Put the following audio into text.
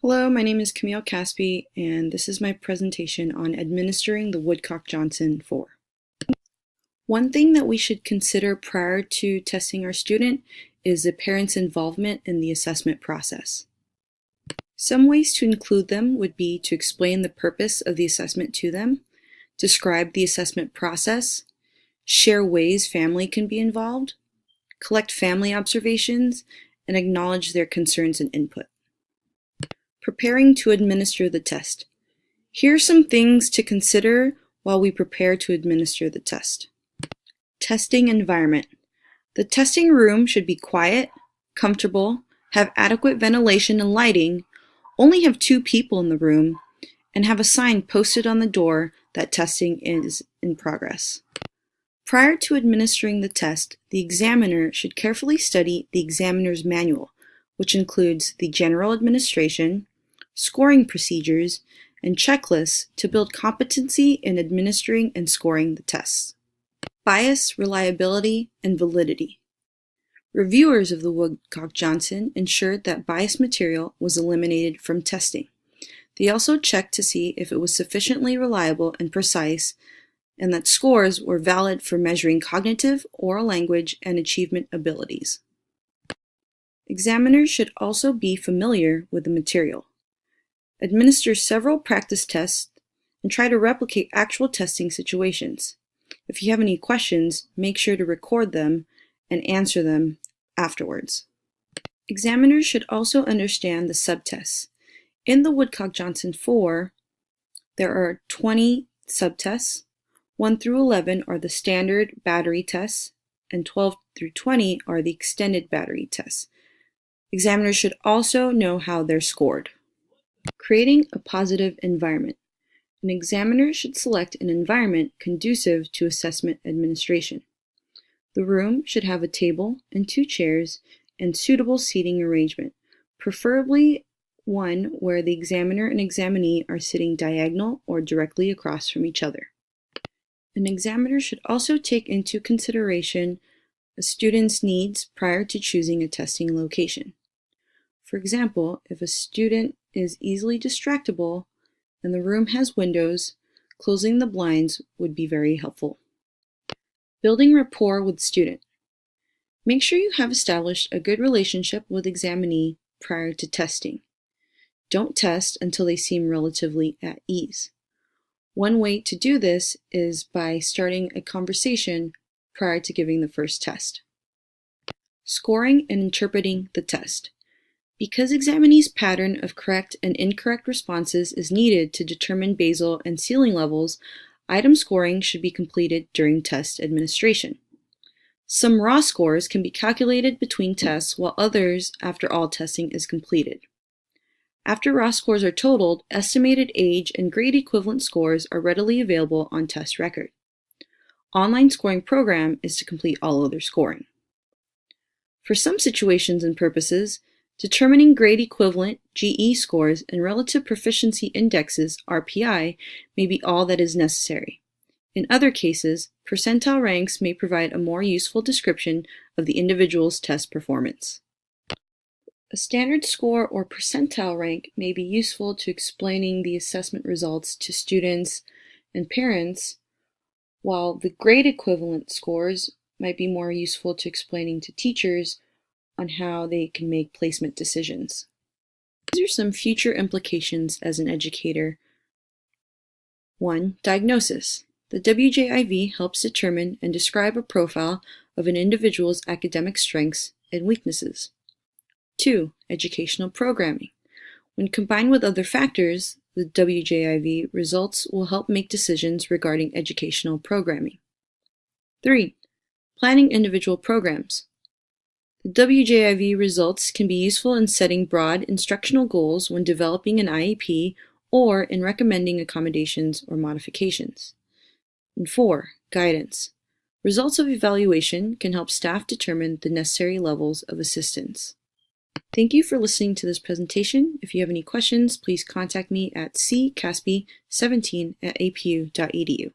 Hello, my name is Camille Caspi, and this is my presentation on administering the Woodcock-Johnson 4. One thing that we should consider prior to testing our student is the parent's involvement in the assessment process. Some ways to include them would be to explain the purpose of the assessment to them, describe the assessment process, share ways family can be involved, collect family observations, and acknowledge their concerns and input. Preparing to administer the test. Here are some things to consider while we prepare to administer the test. Testing environment. The testing room should be quiet, comfortable, have adequate ventilation and lighting, only have 2 people in the room, and have a sign posted on the door that testing is in progress. Prior to administering the test, the examiner should carefully study the examiner's manual, which includes the general administration, scoring procedures, and checklists to build competency in administering and scoring the tests. Bias, reliability, and validity. Reviewers of the Woodcock-Johnson ensured that biased material was eliminated from testing. They also checked to see if it was sufficiently reliable and precise, and that scores were valid for measuring cognitive, oral language, and achievement abilities. Examiners should also be familiar with the material. Administer several practice tests and try to replicate actual testing situations. If you have any questions, make sure to record them and answer them afterwards. Examiners should also understand the subtests. In the Woodcock-Johnson 4, there are 20 subtests. 1 through 11 are the standard battery tests, and 12 through 20 are the extended battery tests. Examiners should also know how they're scored. Creating a positive environment. An examiner should select an environment conducive to assessment administration. The room should have a table and 2 chairs and suitable seating arrangement, preferably one where the examiner and examinee are sitting diagonal or directly across from each other. An examiner should also take into consideration a student's needs prior to choosing a testing location. For example, if a student is easily distractible and the room has windows, closing the blinds would be very helpful. Building rapport with student. Make sure you have established a good relationship with examinee prior to testing. Don't test until they seem relatively at ease. One way to do this is by starting a conversation prior to giving the first test. Scoring and interpreting the test. Because examinee's pattern of correct and incorrect responses is needed to determine basal and ceiling levels, item scoring should be completed during test administration. Some raw scores can be calculated between tests, while others after all testing is completed. After raw scores are totaled, estimated age and grade equivalent scores are readily available on test record. Online scoring program is to complete all other scoring. For some situations and purposes, determining grade equivalent GE scores and relative proficiency indexes RPI may be all that is necessary. In other cases, percentile ranks may provide a more useful description of the individual's test performance. A standard score or percentile rank may be useful to explaining the assessment results to students and parents, while the grade equivalent scores might be more useful to explaining to teachers on how they can make placement decisions. These are some future implications as an educator. 1. Diagnosis. The WJIV helps determine and describe a profile of an individual's academic strengths and weaknesses. 2. Educational programming. When combined with other factors, the WJIV results will help make decisions regarding educational programming. 3. Planning individual programs. The WJIV results can be useful in setting broad instructional goals when developing an IEP or in recommending accommodations or modifications. And 4. Guidance. Results of evaluation can help staff determine the necessary levels of assistance. Thank you for listening to this presentation. If you have any questions, please contact me at ccaspi17@apu.edu.